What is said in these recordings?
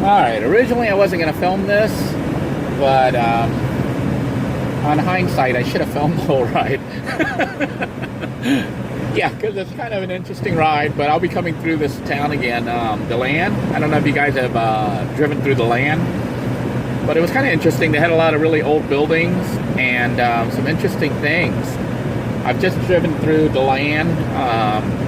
Alright, originally I wasn't going to film this, but on hindsight I should have filmed the whole ride. Yeah, because it's kind of an interesting ride, but I'll be coming through this town again, the land. I don't know if you guys have driven through the land, but it was kind of interesting. They had a lot of really old buildings and some interesting things. I've just driven through the land,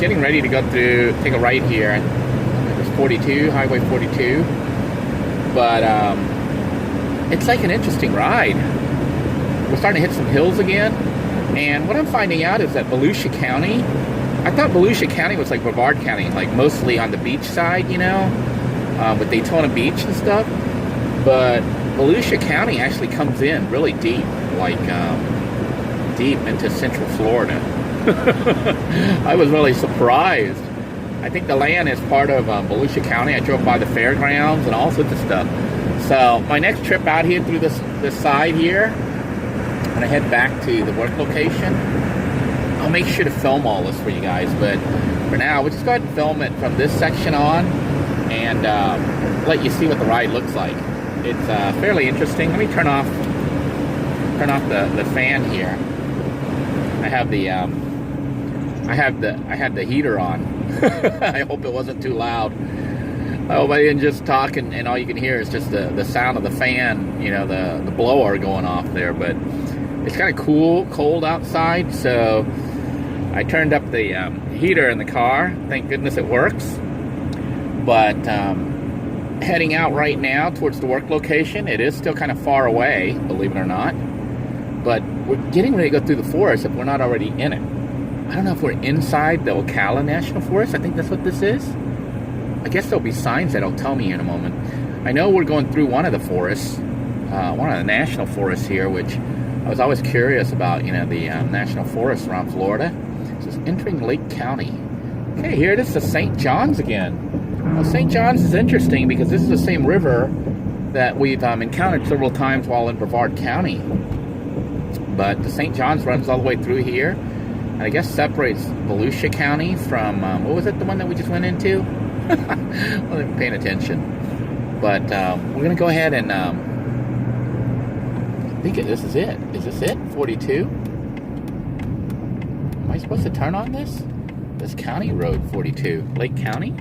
getting ready to go through, take a right here. It's 42, Highway 42. But it's like an interesting ride. We're starting to hit some hills again. And what I'm finding out is that Volusia County, I thought Volusia County was like Brevard County, like mostly on the beach side, you know, with Daytona Beach and stuff. But Volusia County actually comes in really deep, like deep into Central Florida. I was really surprised. I think the land is part of Volusia County. I drove by the fairgrounds and all sorts of stuff. So my next trip out here through this side here, when I head back to the work location, I'll make sure to film all this for you guys. But for now, we'll just go ahead and film it from this section on and let you see what the ride looks like. It's fairly interesting. Let me turn off the fan here. I have the I had the heater on. I hope it wasn't too loud. I hope I didn't just talk and all you can hear is just the sound of the fan, you know, the blower going off there. But it's kind of cold outside, so I turned up the heater in the car. Thank goodness it works. But heading out right now towards the work location. It is still kind of far away, believe it or not. But we're getting ready to go through the forest if we're not already in it. I don't know if we're inside the Ocala National Forest. I think that's what this is. I guess there'll be signs that'll tell me in a moment. I know we're going through one of the forests, one of the national forests here, which I was always curious about, you know, the national forests around Florida. This is entering Lake County. Okay, here it is, the St. John's again. Well, St. John's is interesting because this is the same river that we've encountered several times while in Brevard County. But the St. John's runs all the way through here. And I guess separates Volusia County from, what was it, the one that we just went into? I wasn't paying attention. But we're going to go ahead and, I think this is it. Is this it? 42? Am I supposed to turn on this? This county road 42. Lake County?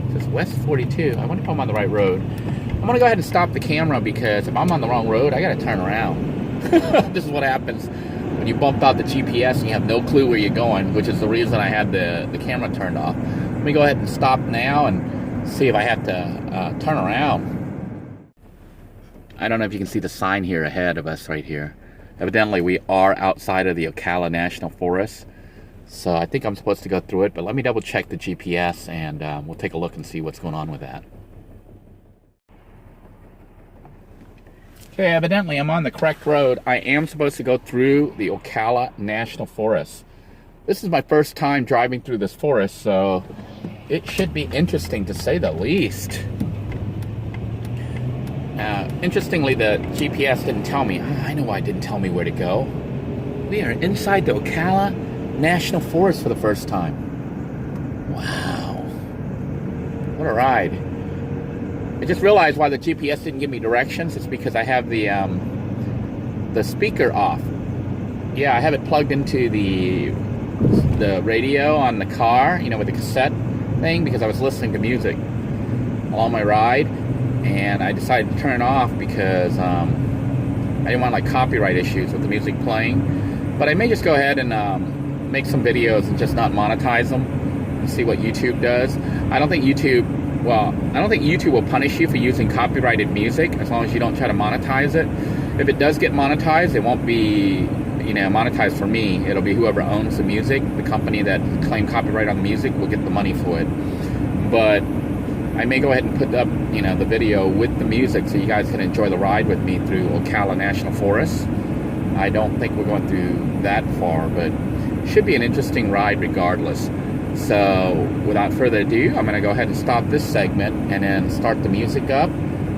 It says West 42. I wonder if I'm on the right road. I'm going to go ahead and stop the camera because if I'm on the wrong road, I got to turn around. This is what happens when you bump out the GPS and you have no clue where you're going, which is the reason I had the camera turned off. Let me go ahead and stop now and see if I have to turn around. I don't know if you can see the sign here ahead of us right here. Evidently, we are outside of the Ocala National Forest. So I think I'm supposed to go through it, but let me double check the GPS and we'll take a look and see what's going on with that. Okay, evidently I'm on the correct road. I am supposed to go through the Ocala National Forest. This is my first time driving through this forest, so it should be interesting to say the least. Interestingly, the GPS didn't tell me. I know why it didn't tell me where to go. We are inside the Ocala National Forest for the first time. Wow. What a ride. I just realized why the GPS didn't give me directions. It's because I have the speaker off. Yeah, I have it plugged into the radio on the car, you know, with the cassette thing, because I was listening to music along my ride, and I decided to turn it off because I didn't want like copyright issues with the music playing. But I may just go ahead and make some videos and just not monetize them and see what YouTube does. I don't think YouTube will punish you for using copyrighted music as long as you don't try to monetize it. If it does get monetized, it won't be, you know, monetized for me. It'll be whoever owns the music. The company that claimed copyright on the music will get the money for it. But I may go ahead and put up, you know, the video with the music so you guys can enjoy the ride with me through Ocala National Forest. I don't think we're going through that far, but it should be an interesting ride regardless. So without further ado, I'm going to go ahead and stop this segment and then start the music up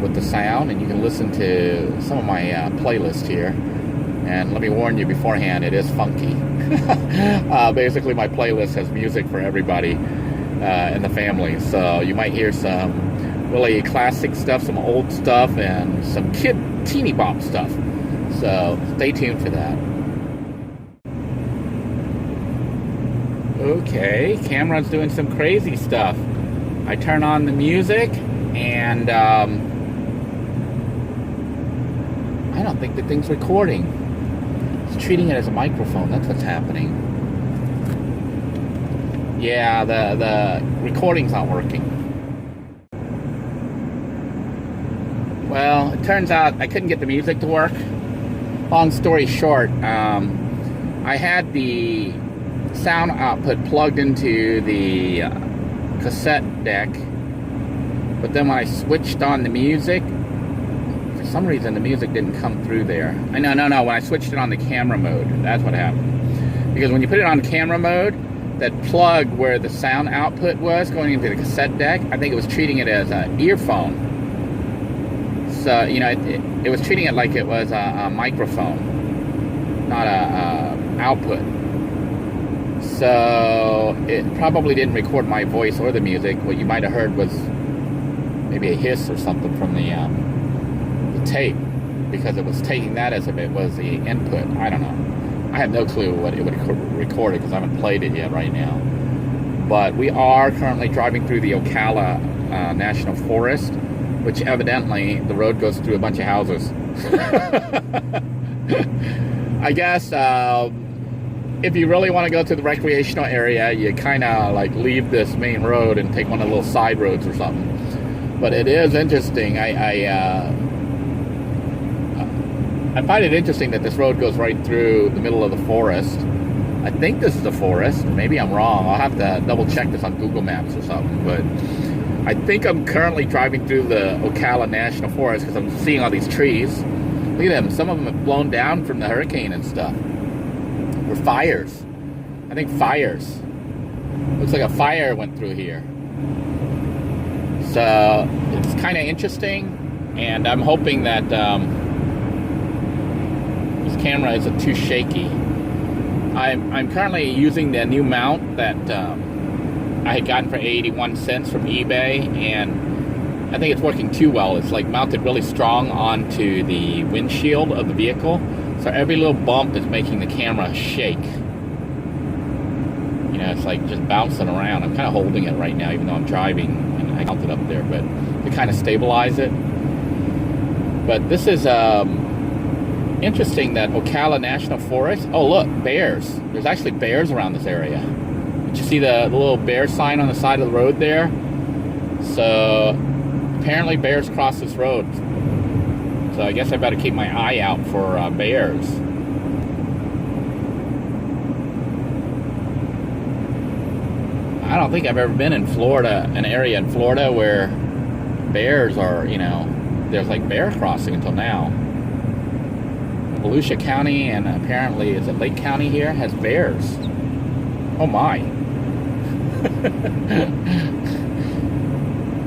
with the sound, and you can listen to some of my playlist here. And let me warn you beforehand, it is funky. Basically, my playlist has music for everybody in the family, so you might hear some really classic stuff, some old stuff, and some teeny bop stuff. So stay tuned for that. Okay, camera's doing some crazy stuff. I turn on the music, and I don't think the thing's recording. It's treating it as a microphone. That's what's happening. Yeah, the recording's not working. Well, it turns out I couldn't get the music to work. Long story short, I had the sound output plugged into the cassette deck, but then when I switched on the music, for some reason the music didn't come through there. No, when I switched it on the camera mode, that's what happened. Because when you put it on camera mode, that plug where the sound output was going into the cassette deck, I think it was treating it as an earphone. So, you know, it was treating it like it was a microphone, not a output. So it probably didn't record my voice or the music. What you might have heard was maybe a hiss or something from the tape, because it was taking that as if it was the input. I don't know. I have no clue what it would record because I haven't played it yet right now. But we are currently driving through the Ocala National Forest, which evidently the road goes through a bunch of houses. I guess if you really want to go to the recreational area, you kind of like leave this main road and take one of the little side roads or something. But it is interesting. I find it interesting that this road goes right through the middle of the forest. I think this is a forest. Maybe I'm wrong. I'll have to double check this on Google Maps or something. But I think I'm currently driving through the Ocala National Forest because I'm seeing all these trees. Look at them. Some of them have blown down from the hurricane and stuff. Or fires. I think fires. Looks like a fire went through here. So it's kind of interesting. And I'm hoping that this camera isn't too shaky. I'm currently using the new mount that I had gotten for 81 cents from eBay, and I think it's working too well. It's like mounted really strong onto the windshield of the vehicle, so every little bump is making the camera shake. You know, it's like just bouncing around. I'm kind of holding it right now, even though I'm driving, and I mounted up there, but to kind of stabilize it. But this is interesting that Ocala National Forest. Oh, look, bears. There's actually bears around this area. Did you see the little bear sign on the side of the road there? So apparently bears cross this road. So I guess I better keep my eye out for bears. I don't think I've ever been in Florida, an area in Florida where bears are, you know, there's like bear crossing until now. Volusia County and apparently, is it Lake County here, has bears. Oh my.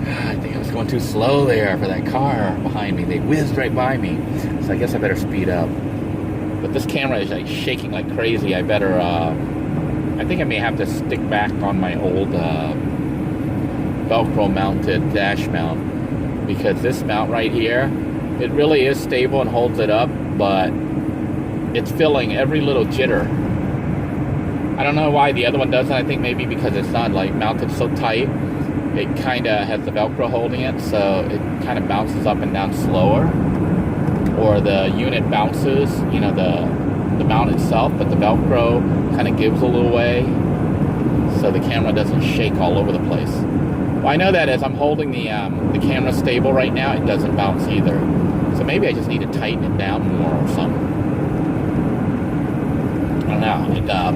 I think I was going too slow there for that car behind me. They whizzed right by me. So I guess I better speed up. But this camera is like shaking like crazy. I better, I think I may have to stick back on my old Velcro mounted dash mount. Because this mount right here, it really is stable and holds it up, but it's feeling every little jitter. I don't know why the other one doesn't. I think maybe because it's not like mounted so tight. It kind of has the Velcro holding it, so it kind of bounces up and down slower. Or the unit bounces, you know, the mount itself, but the Velcro kind of gives a little way, so the camera doesn't shake all over the place. Well, I know that as I'm holding the camera stable right now, it doesn't bounce either. So maybe I just need to tighten it down more or something. I don't know.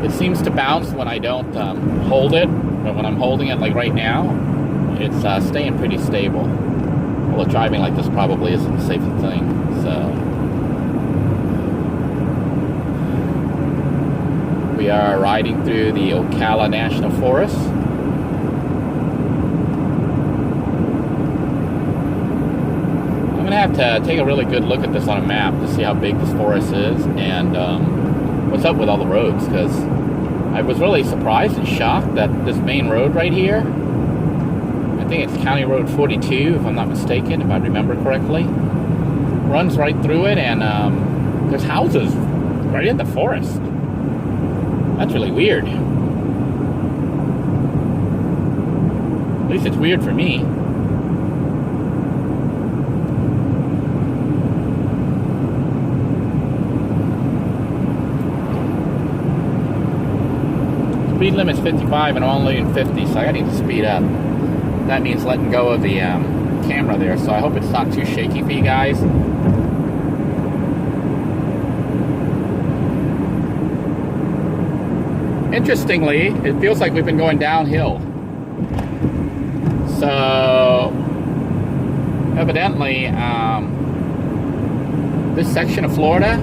It seems to bounce when I don't hold it, but when I'm holding it like right now, it's staying pretty stable. Although driving like this probably isn't the safest thing. So we are riding through the Ocala National Forest. I'm going to have to take a really good look at this on a map to see how big this forest is and what's up with all the roads, because I was really surprised and shocked that this main road right here, I think it's County Road 42, if I'm not mistaken, if I remember correctly. Runs right through it, and there's houses right in the forest. That's really weird. At least it's weird for me. Speed limit's 55 and I'm only in 50, so I need to speed up. That means letting go of the camera there, so I hope it's not too shaky for you guys. Interestingly, it feels like we've been going downhill. So, evidently, this section of Florida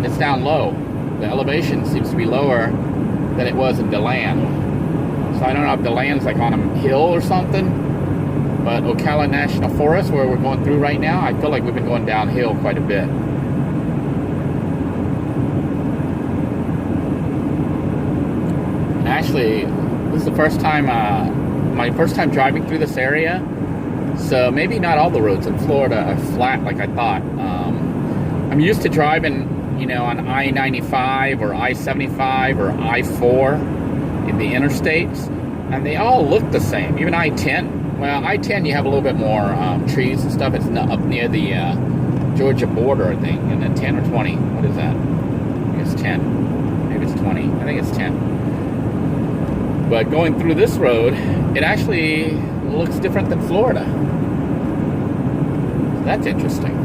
is down low. The elevation seems to be lower than it was in DeLand. So I don't know if DeLand's like on a hill or something, but Ocala National Forest, where we're going through right now, I feel like we've been going downhill quite a bit. And actually, this is the first time, my first time driving through this area, so maybe not all the roads in Florida are flat like I thought. I'm used to driving, you know, on I-95 or I-75 or I-4 in the interstates, and they all look the same. Even I-10. Well, I-10 you have a little bit more trees and stuff. It's not up near the Georgia border, I think. And then 10 or 20. What is that? I think it's 10. Maybe it's 20. I think it's 10. But going through this road, it actually looks different than Florida. So that's interesting.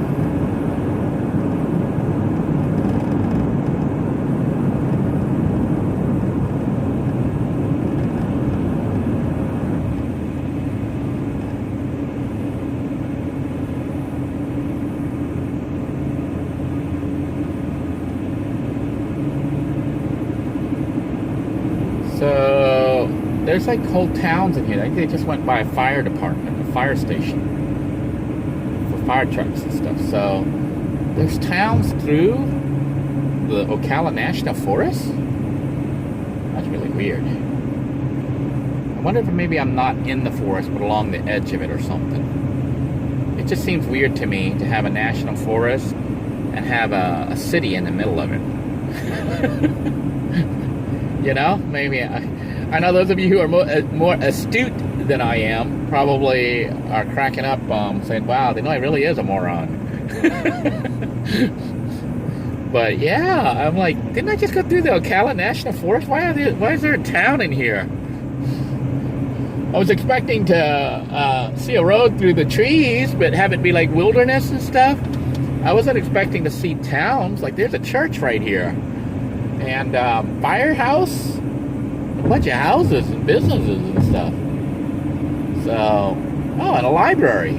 So there's like whole towns in here. I think they just went by a fire department, a fire station for fire trucks and stuff. So there's towns through the Ocala National Forest. That's really weird. I wonder if maybe I'm not in the forest, but along the edge of it or something. It just seems weird to me to have a national forest and have a city in the middle of it. You know, maybe I know those of you who are more astute than I am probably are cracking up, saying, "Wow, Denoy really is a moron." But yeah, I'm like, didn't I just go through the Ocala National Forest? Why is there a town in here? I was expecting to see a road through the trees, but have it be like wilderness and stuff. I wasn't expecting to see towns. Like, there's a church right here. And firehouse, a bunch of houses and businesses and stuff. So, oh, and a library.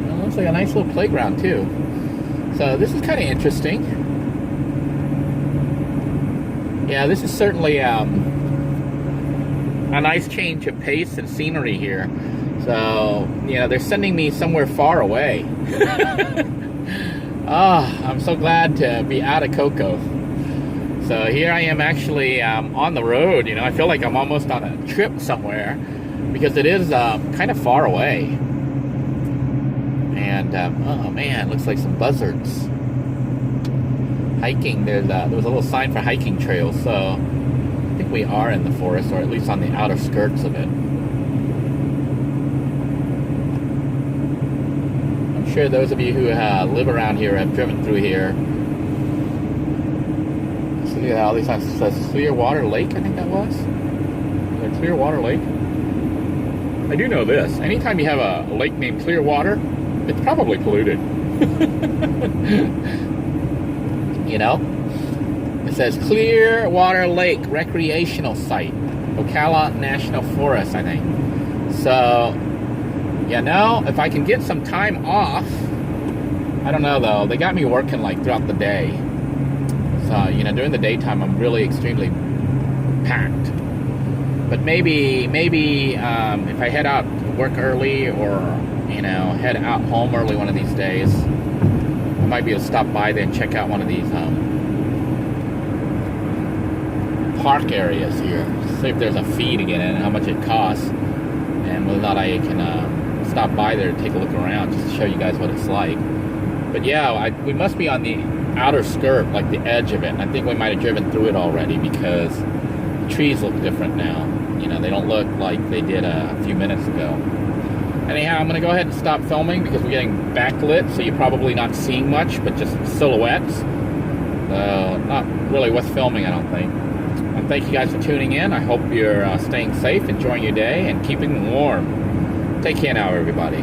Well, looks like a nice little playground too. So this is kind of interesting. Yeah, this is certainly a nice change of pace and scenery here. So, you know, they're sending me somewhere far away. I'm so glad to be out of Cocoa. So here I am actually on the road. You know, I feel like I'm almost on a trip somewhere because it is kind of far away. And oh man, looks like some buzzards. Hiking. There was a little sign for hiking trails. So I think we are in the forest, or at least on the outer skirts of it. I'm sure those of you who live around here have driven through here. So yeah, all these times it says Clearwater Lake, I think that was. Is it Clearwater Lake? I do know this. Anytime you have a lake named Clearwater, it's probably polluted. You know? It says Clearwater Lake Recreational Site, Ocala National Forest, I think. So, you know, if I can get some time off, I don't know though. They got me working like throughout the day. So, you know, during the daytime, I'm really extremely packed. But maybe if I head out to work early, or, you know, head out home early one of these days, I might be able to stop by there and check out one of these park areas here. See if there's a fee to get in and how much it costs. And whether or not I can stop by there and take a look around just to show you guys what it's like. But yeah, we must be on the outer skirt, like the edge of it. And I think we might have driven through it already because the trees look different now. You know, they don't look like they did a few minutes ago. Anyhow, I'm going to go ahead and stop filming because we're getting backlit, so you're probably not seeing much, but just silhouettes. Not really worth filming, I don't think. Thank you guys for tuning in. I hope you're staying safe, enjoying your day, and keeping warm. Take care now, everybody.